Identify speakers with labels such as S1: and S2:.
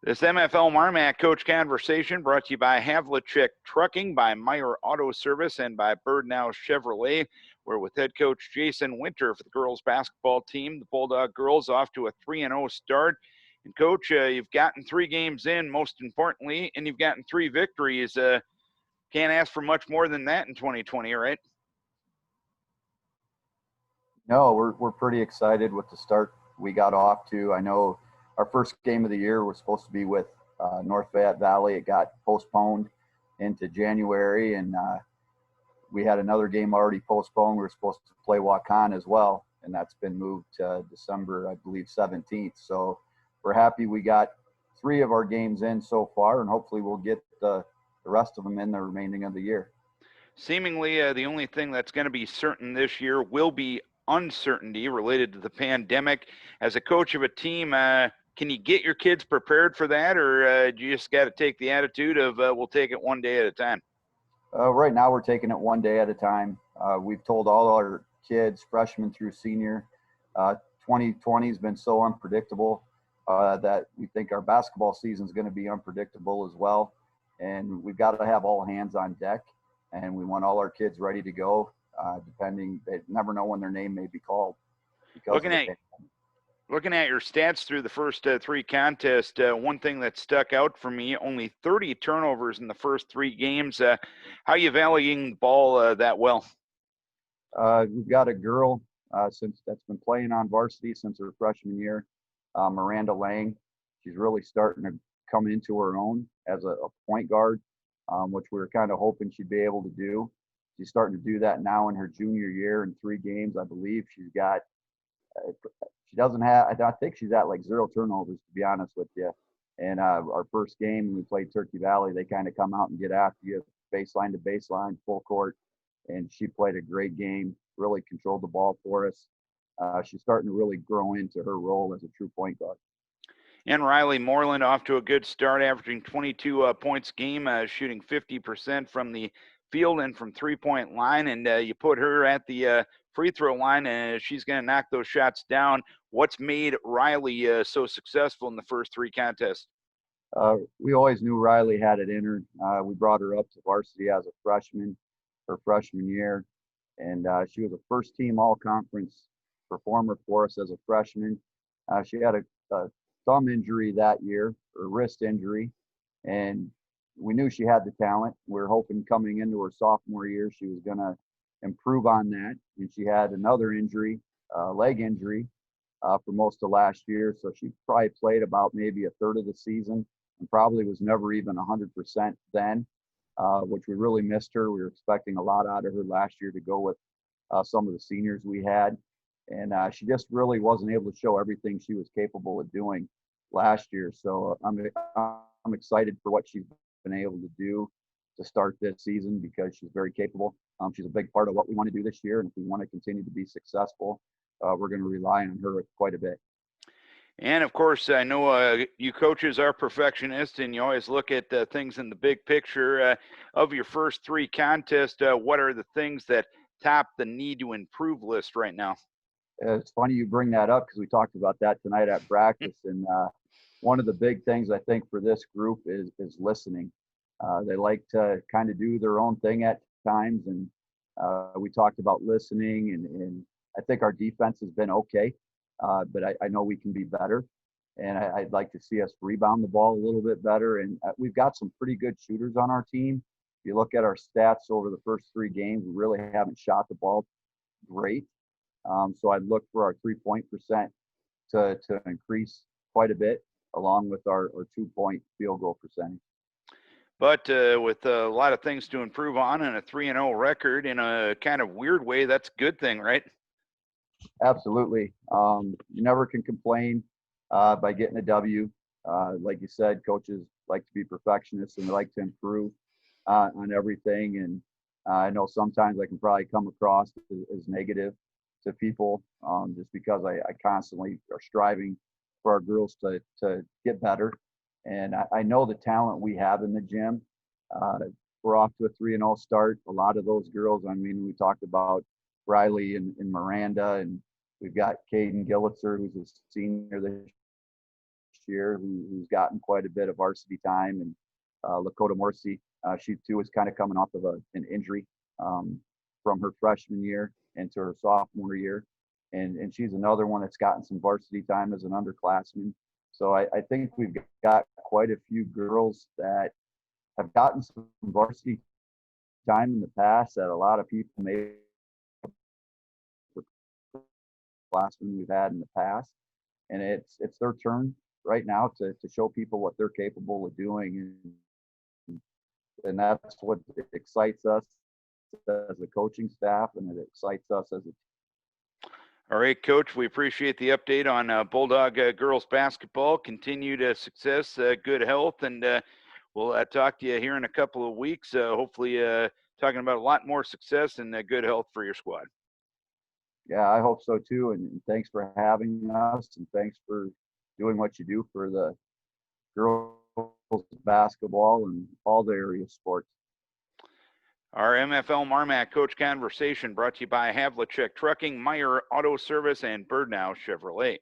S1: This MFL Marmac Coach Conversation brought to you by Havlicek Trucking, by Meyer Auto Service, and by Birdnow Chevrolet. We're with head coach Jason Winter for the girls basketball team. The Bulldog girls off to a 3-0 start. And coach, you've gotten 3 games in, most importantly, and you've gotten 3 victories. Can't ask for much more than that in 2020, right?
S2: No, we're pretty excited with the start we got off to. I know our first game of the year was supposed to be with North Fayette Valley. It got postponed into January, and we had another game already postponed. We were supposed to play Waukon as well, and that's been moved to December, I believe, 17th. So we're happy we got 3 of our games in so far, and hopefully we'll get the rest of them in the remaining of the year.
S1: Seemingly, the only thing that's going to be certain this year will be uncertainty related to the pandemic. As a coach of a team, can you get your kids prepared for that, or do you just got to take the attitude of we'll take it one day at a time?
S2: Right now, we're taking it one day at a time. We've told all our kids, freshmen through senior, 2020 has been so unpredictable that we think our basketball season is going to be unpredictable as well. And we've got to have all hands on deck, and we want all our kids ready to go, depending. They never know when their name may be called.
S1: Looking at your stats through the first 3 contests, one thing that stuck out for me, only 30 turnovers in the first 3 games. How are you valuing the ball that well?
S2: We've got a girl that's been playing on varsity since her freshman year, Miranda Lang. She's really starting to come into her own as a point guard, which we were kind of hoping she'd be able to do. She's starting to do that now in her junior year. In 3 games, I believe she's got. She doesn't have. I think she's at like 0 turnovers, to be honest with you. And our first game when we played Turkey Valley, they kind of come out and get after you, baseline to baseline, full court. And she played a great game. Really controlled the ball for us. She's starting to really grow into her role as a true point guard.
S1: And Riley Moreland off to a good start, averaging 22 points a game, shooting 50% from the field and from 3-point line. And you put her at the free throw line, and she's going to knock those shots down. What's made Riley so successful in the first 3 contests?
S2: We always knew Riley had it in her. We brought her up to varsity as a freshman, her freshman year, and she was a first-team all-conference performer for us as a freshman. She had a thumb injury that year, or wrist injury, and we knew she had the talent. We were hoping coming into her sophomore year she was going to improve on that, and she had another injury, leg injury, for most of last year. So she probably played about maybe a third of the season and probably was never even 100% then, which we really missed her. We were expecting a lot out of her last year to go with some of the seniors we had. And she just really wasn't able to show everything she was capable of doing last year. So I'm excited for what she's been able to do to start this season because she's very capable. She's a big part of what we want to do this year. And if we want to continue to be successful, we're going to rely on her quite a bit.
S1: And, of course, I know you coaches are perfectionists, and you always look at things in the big picture. Of your first 3 contests, what are the things that top the need to improve list right now?
S2: It's funny you bring that up because we talked about that tonight at practice. And one of the big things I think for this group is listening. They like to kind of do their own thing at times. And we talked about listening, and I think our defense has been okay. But I know we can be better, and I'd like to see us rebound the ball a little bit better. And we've got some pretty good shooters on our team. If you look at our stats over the first 3 games, we really haven't shot the ball great. So I'd look for our 3-point percent to increase quite a bit, along with our 2-point field goal percentage.
S1: But with a lot of things to improve on and a 3-0 record in a kind of weird way, that's a good thing, right?
S2: Absolutely. You never can complain by getting a W. Like you said, coaches like to be perfectionists and they like to improve on everything. And I know sometimes I can probably come across as negative to people just because I constantly are striving for our girls to get better. And I know the talent we have in the gym. We're off to a 3-0 start. A lot of those girls, I mean, we talked about Riley and Miranda, and we've got Caden Gillitzer, who's a senior this year who's gotten quite a bit of varsity time, and Lakota Morsi, she too was kind of coming off of an injury from her freshman year into her sophomore year, and she's another one that's gotten some varsity time as an underclassman. So I think we've got quite a few girls that have gotten some varsity time in the past that a lot of people may classmen we've had in the past, and it's their turn right now to show people what they're capable of doing, and that's what excites us as a coaching staff, and it excites us as a.
S1: All right, Coach, we appreciate the update on Bulldog girls basketball. Continued success, good health, and we'll talk to you here in a couple of weeks. Hopefully, talking about a lot more success and good health for your squad.
S2: Yeah, I hope so too, and thanks for having us, and thanks for doing what you do for the girls basketball and all the area sports.
S1: Our MFL Marmac Coach Conversation brought to you by Havlicek Trucking, Meyer Auto Service, and Birdnow Chevrolet.